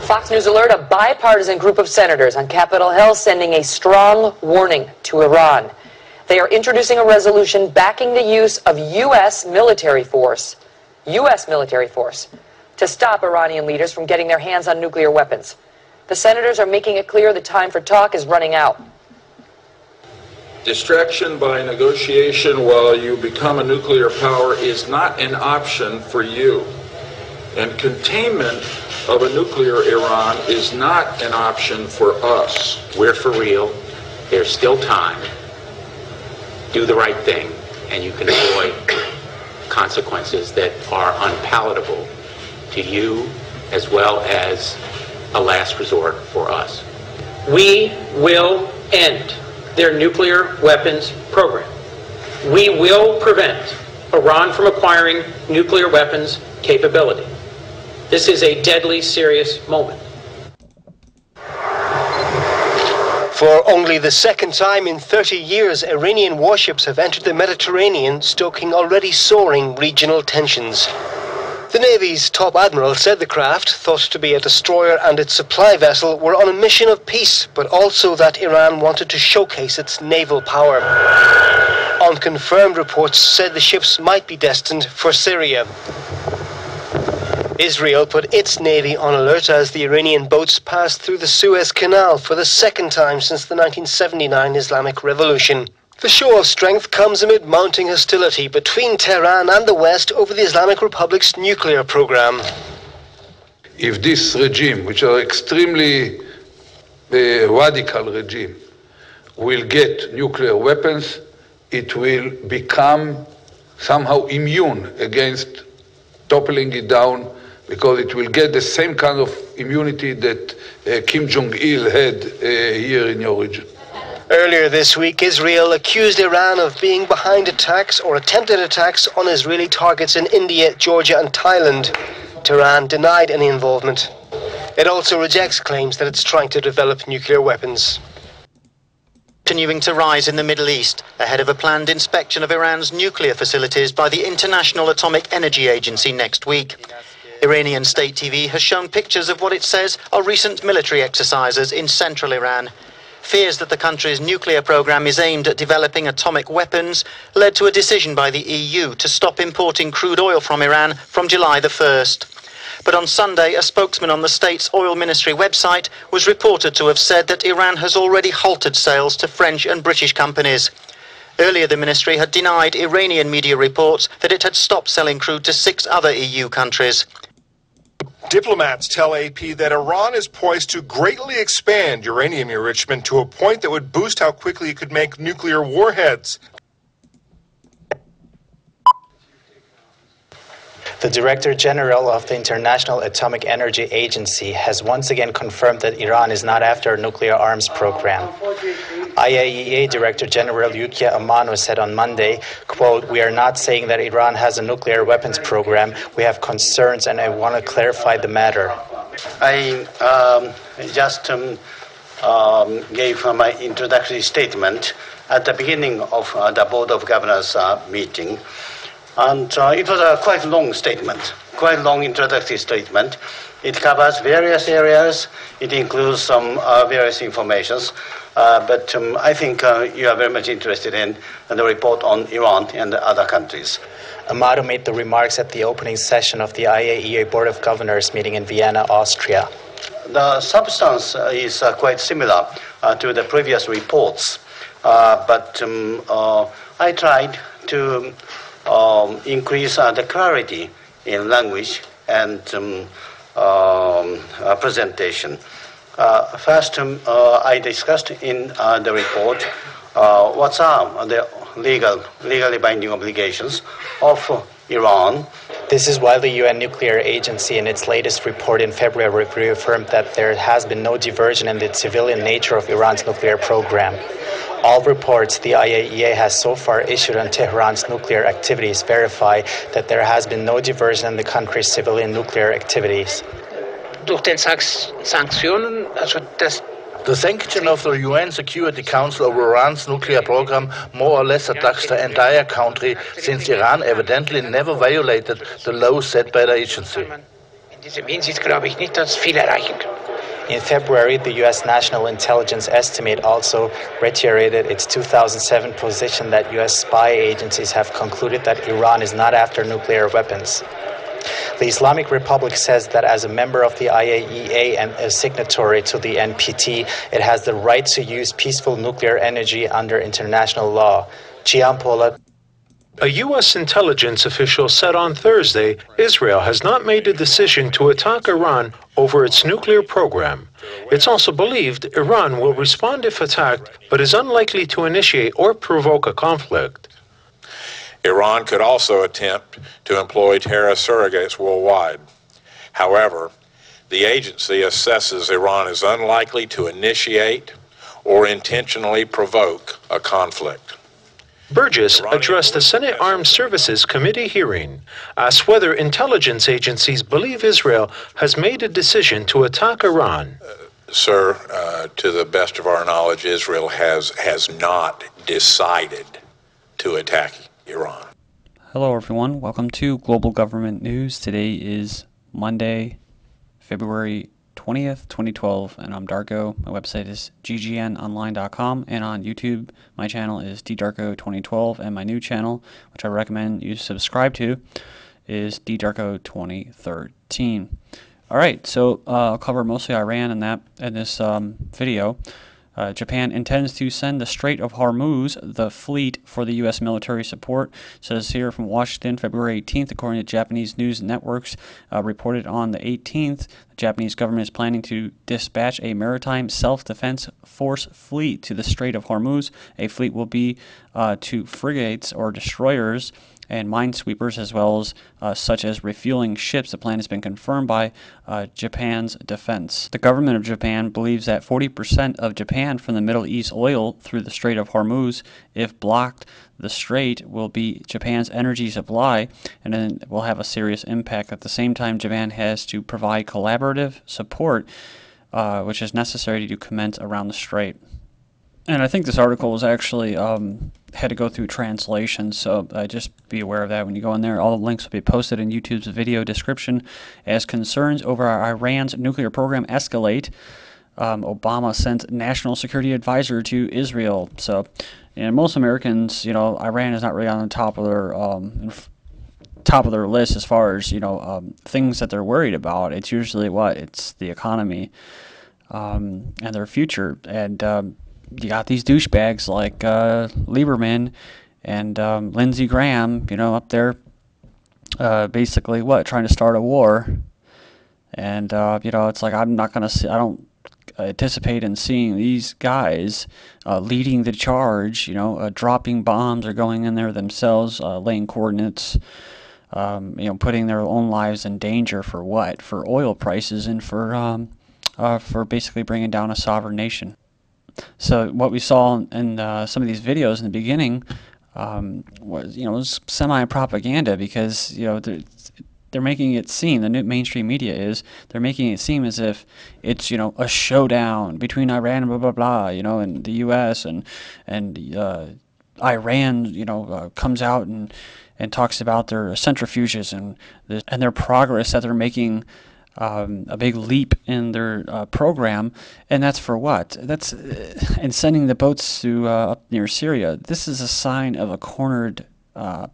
Fox News Alert, a bipartisan group of senators on Capitol Hill sending a strong warning to Iran. They are introducing a resolution backing the use of U.S. military force to stop Iranian leaders from getting their hands on nuclear weapons. The senators are making it clear the time for talk is running out. Distraction by negotiation while you become a nuclear power is not an option for you. And containment of a nuclear Iran is not an option for us. We're for real. There's still time. Do the right thing, and you can avoid consequences that are unpalatable to you as well as a last resort for us. We will end their nuclear weapons program. We will prevent Iran from acquiring nuclear weapons capability. This is a deadly serious moment. For only the second time in 30 years, Iranian warships have entered the Mediterranean, stoking already soaring regional tensions. The Navy's top admiral said the craft, thought to be a destroyer and its supply vessel, were on a mission of peace, but also that Iran wanted to showcase its naval power. Unconfirmed reports said the ships might be destined for Syria. Israel put its navy on alert as the Iranian boats passed through the Suez Canal for the second time since the 1979 Islamic Revolution. The show of strength comes amid mounting hostility between Tehran and the West over the Islamic Republic's nuclear program. If this regime, which are extremely radical regime, will get nuclear weapons, it will become somehow immune against toppling it down, because it will get the same kind of immunity that Kim Jong-il had here in your region. Earlier this week, Israel accused Iran of being behind attacks or attempted attacks on Israeli targets in India, Georgia and Thailand. Tehran denied any involvement. It also rejects claims that it's trying to develop nuclear weapons. Continuing to rise in the Middle East ahead of a planned inspection of Iran's nuclear facilities by the International Atomic Energy Agency next week. Iranian state TV has shown pictures of what it says are recent military exercises in central Iran. Fears that the country's nuclear program is aimed at developing atomic weapons led to a decision by the EU to stop importing crude oil from Iran from July the 1st. But on Sunday, a spokesman on the state's oil ministry website was reported to have said that Iran has already halted sales to French and British companies. Earlier, the ministry had denied Iranian media reports that it had stopped selling crude to 6 other EU countries. Diplomats tell AP that Iran is poised to greatly expand uranium enrichment to a point that would boost how quickly it could make nuclear warheads. The Director General of the International Atomic Energy Agency has once again confirmed that Iran is not after a nuclear arms program. IAEA Director General Yukia Amano said on Monday, quote, "We are not saying that Iran has a nuclear weapons program. We have concerns and I want to clarify the matter." I just gave my introductory statement at the beginning of the Board of Governors meeting. And it was a quite long statement, quite long introductory statement. It covers various areas. It includes some various informations. But I think you are very much interested in the report on Iran and the other countries. Amado made the remarks at the opening session of the IAEA Board of Governors meeting in Vienna, Austria. The substance is quite similar to the previous reports. But I tried to increase the clarity in language and presentation. First, I discussed in the report what are the legally binding obligations of Iran. This is why the UN Nuclear Agency in its latest report in February reaffirmed that there has been no diversion in the civilian nature of Iran's nuclear program. All reports the IAEA has so far issued on Tehran's nuclear activities verify that there has been no diversion in the country's civilian nuclear activities. The sanction of the UN Security Council over Iran's nuclear program more or less attacks the entire country, since Iran evidently never violated the laws set by the agency. In diesem Hinsicht glaube ich nicht, dass viel erreichen kann. In February, the U.S. National Intelligence Estimate also reiterated its 2007 position that U.S. spy agencies have concluded that Iran is not after nuclear weapons. The Islamic Republic says that as a member of the IAEA and a signatory to the NPT, it has the right to use peaceful nuclear energy under international law. Chiampola. A U.S. intelligence official said on Thursday Israel has not made a decision to attack Iran over its nuclear program. It's also believed Iran will respond if attacked, but is unlikely to initiate or provoke a conflict. Iran could also attempt to employ terrorist surrogates worldwide. However, the agency assesses Iran is unlikely to initiate or intentionally provoke a conflict. Burgess addressed the Senate Armed Services Committee hearing, asked whether intelligence agencies believe Israel has made a decision to attack Iran. Sir, to the best of our knowledge, Israel has not decided to attack Iran. Hello everyone, welcome to Global Government News. Today is Monday, February 20th, 2012, and I'm Darko. My website is ggnonline.com, and on YouTube, my channel is ddarko2012, and my new channel, which I recommend you subscribe to, is ddarko2013. Alright, so I'll cover mostly Iran in this video. Japan intends to send the Strait of Hormuz, the fleet, for the U.S. military support. It says here from Washington, February 18th, according to Japanese news networks, reported on the 18th, the Japanese government is planning to dispatch a maritime self-defense force fleet to the Strait of Hormuz. A fleet will be to frigates or destroyers and minesweepers, as well as such as refueling ships. The plan has been confirmed by Japan's defense. The government of Japan believes that 40% of Japan from the Middle East oil through the Strait of Hormuz, if blocked, the strait will be Japan's energy supply, and then will have a serious impact. At the same time, Japan has to provide collaborative support, which is necessary to commence around the strait. And I think this article was actually had to go through translation, so just be aware of that when you go in there. All the links will be posted in YouTube's video description. As concerns over Iran's nuclear program escalate, Obama sent National Security Advisor to Israel. So, most Americans, Iran is not really on the top of their list as far as things that they're worried about. It's usually it's the economy and their future. And you got these douchebags like Lieberman and Lindsey Graham, up there basically trying to start a war. And it's like I don't anticipate in seeing these guys leading the charge, dropping bombs or going in there themselves, laying coordinates, putting their own lives in danger for what? For oil prices and for basically bringing down a sovereign nation. So what we saw in some of these videos in the beginning was semi-propaganda, because they're making it seem, the new mainstream media they're making it seem as if it's a showdown between Iran and blah blah blah, and the U.S. and Iran comes out and talks about their centrifuges and their progress that they're making. A big leap in their program, and that's for what? That's and sending the boats to up near Syria. This is a sign of a cornered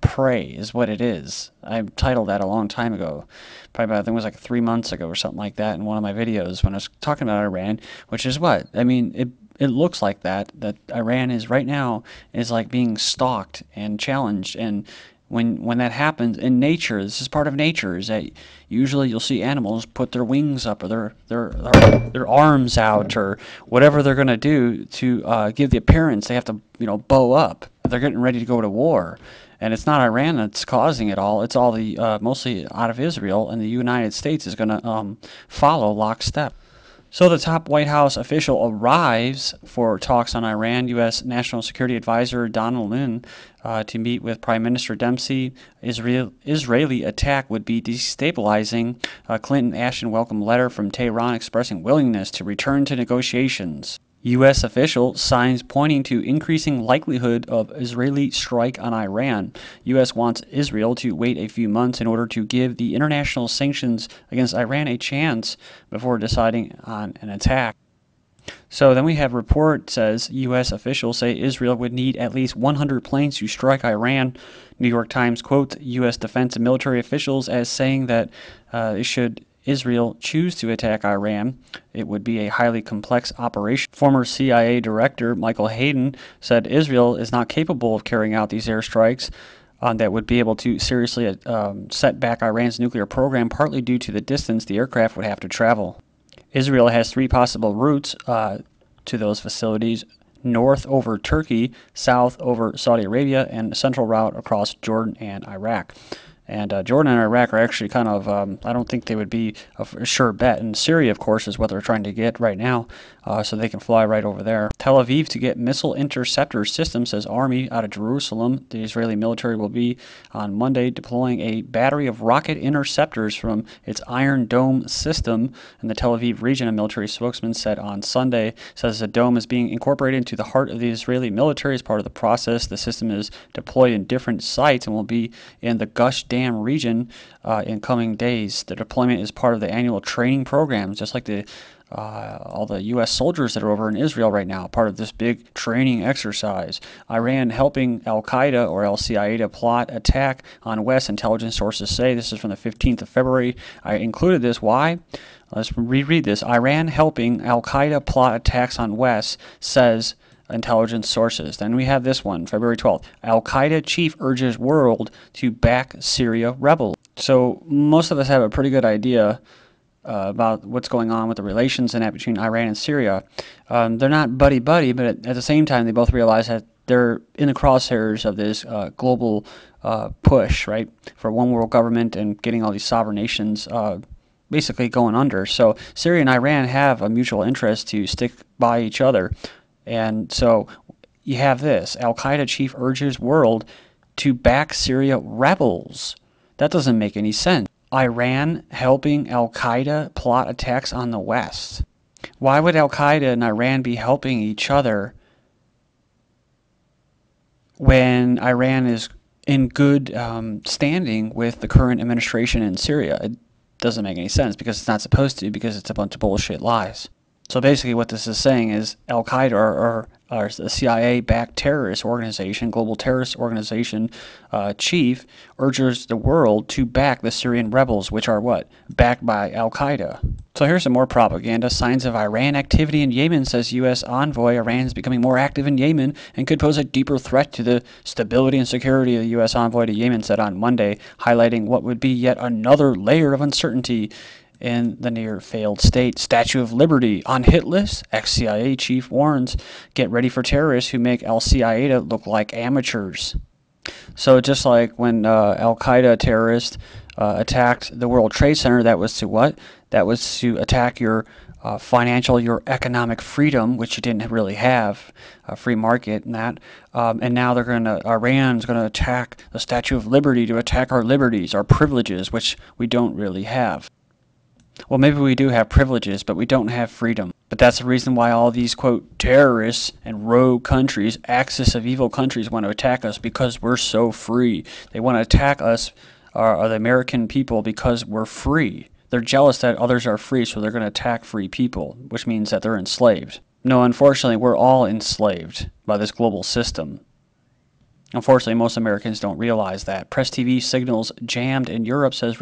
prey, is what it is. I titled that a long time ago, probably I think it was like 3 months ago or something like that, in one of my videos when I was talking about Iran, which is what I mean. It looks like that Iran is right now is like being stalked and challenged. And when that happens in nature, this is part of nature, is that usually you'll see animals put their wings up or their arms out or whatever they're going to do to give the appearance they have to bow up. They're getting ready to go to war. And it's not Iran that's causing it all. It's all the mostly out of Israel, and the United States is going to follow lockstep. So the top White House official arrives for talks on Iran. U.S. National Security Advisor Donald Lin to meet with Prime Minister Dempsey. Israeli attack would be destabilizing. Clinton-Ashton welcome letter from Tehran expressing willingness to return to negotiations. U.S. official signs pointing to increasing likelihood of Israeli strike on Iran. U.S. wants Israel to wait a few months in order to give the international sanctions against Iran a chance before deciding on an attack. So then we have report says U.S. officials say Israel would need at least 100 planes to strike Iran. New York Times quotes U.S. defense and military officials as saying that should Israel choose to attack Iran, it would be a highly complex operation. Former CIA Director Michael Hayden said Israel is not capable of carrying out these airstrikes that would be able to seriously set back Iran's nuclear program, partly due to the distance the aircraft would have to travel. Israel has 3 possible routes to those facilities: north over Turkey, south over Saudi Arabia, and a central route across Jordan and Iraq. And Jordan and Iraq are actually kind of, I don't think they would be a sure bet. And Syria, of course, is what they're trying to get right now, so they can fly right over there. Tel Aviv to get missile interceptor system, says Army out of Jerusalem. The Israeli military will be on Monday deploying a battery of rocket interceptors from its Iron Dome system in the Tel Aviv region. A military spokesman said on Sunday, says the dome is being incorporated into the heart of the Israeli military as part of the process. The system is deployed in different sites and will be in the Gush Dam region in coming days. The deployment is part of the annual training program, just like all the U.S. soldiers that are over in Israel right now, part of this big training exercise. Iran helping Al-Qaeda or Al-Qaeda plot attack on West, intelligence sources say. This is from the 15th of February. I included this. Why? Let's reread this. Iran helping Al-Qaeda plot attacks on West, says intelligence sources. Then we have this one, February 12th. Al-Qaeda chief urges world to back Syria rebels. So most of us have a pretty good idea about what's going on with the relations in that between Iran and Syria. They're not buddy-buddy, but at the same time, they both realize that they're in the crosshairs of this global push, right, for one world government and getting all these sovereign nations basically going under. So Syria and Iran have a mutual interest to stick by each other. And so you have this. Al-Qaeda chief urges world to back Syria rebels. That doesn't make any sense. Iran helping Al-Qaeda plot attacks on the West. Why would Al-Qaeda and Iran be helping each other when Iran is in good standing with the current administration in Syria? It doesn't make any sense because it's not supposed to, because it's a bunch of bullshit lies. So basically what this is saying is Al-Qaeda or the CIA-backed terrorist organization, global terrorist organization chief urges the world to back the Syrian rebels, which are what? Backed by Al-Qaeda. So here's some more propaganda. Signs of Iran activity in Yemen, says U.S. envoy. Iran is becoming more active in Yemen and could pose a deeper threat to the stability and security of the U.S. envoy to Yemen, said on Monday, highlighting what would be yet another layer of uncertainty in the near-failed state. Statue of Liberty on hit list. Ex-CIA chief warns, get ready for terrorists who make Al-Qaeda look like amateurs. So just like when Al-Qaeda terrorists attacked the World Trade Center, that was to what? That was to attack your financial, your economic freedom, which you didn't really have, a free market and that. And now Iran's going to attack the Statue of Liberty to attack our liberties, our privileges, which we don't really have. Well, maybe we do have privileges, but we don't have freedom. But that's the reason why all these, quote, terrorists and rogue countries, axis of evil countries want to attack us, because we're so free. They want to attack us, or the American people, because we're free. They're jealous that others are free, so they're going to attack free people, which means that they're enslaved. No, unfortunately, we're all enslaved by this global system. Unfortunately, most Americans don't realize that. Press TV signals jammed in Europe, says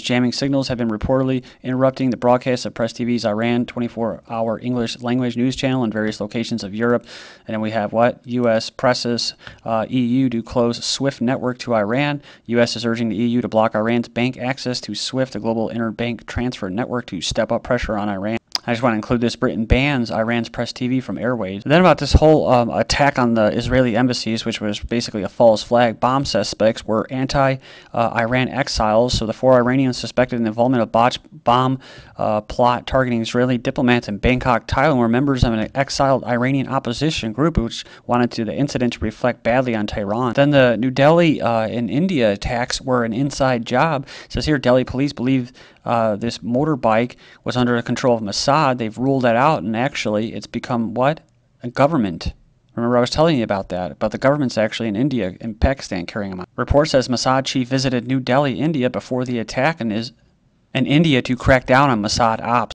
jamming signals have been reportedly interrupting the broadcast of Press TV's Iran 24-hour English language news channel in various locations of Europe. And then we have what? U.S. presses EU to close SWIFT network to Iran. U.S. is urging the EU to block Iran's bank access to SWIFT, a global interbank transfer network, to step up pressure on Iran. I just want to include this. Britain bans Iran's Press TV from airwaves. Then about this whole attack on the Israeli embassies, which was basically a false flag. Bomb suspects were anti-Iran exiles. So the 4 Iranians suspected in the involvement of botched bomb plot targeting Israeli diplomats in Bangkok, Thailand, were members of an exiled Iranian opposition group which wanted the incident to reflect badly on Tehran. Then the New Delhi in India attacks were an inside job. It says here Delhi police believe this motorbike was under the control of Mossad. They've ruled that out, and actually it's become what? A government. Remember I was telling you about that, about the governments actually in India and Pakistan carrying them out. Report says Mossad chief visited New Delhi, India before the attack and India to crack down on Mossad ops.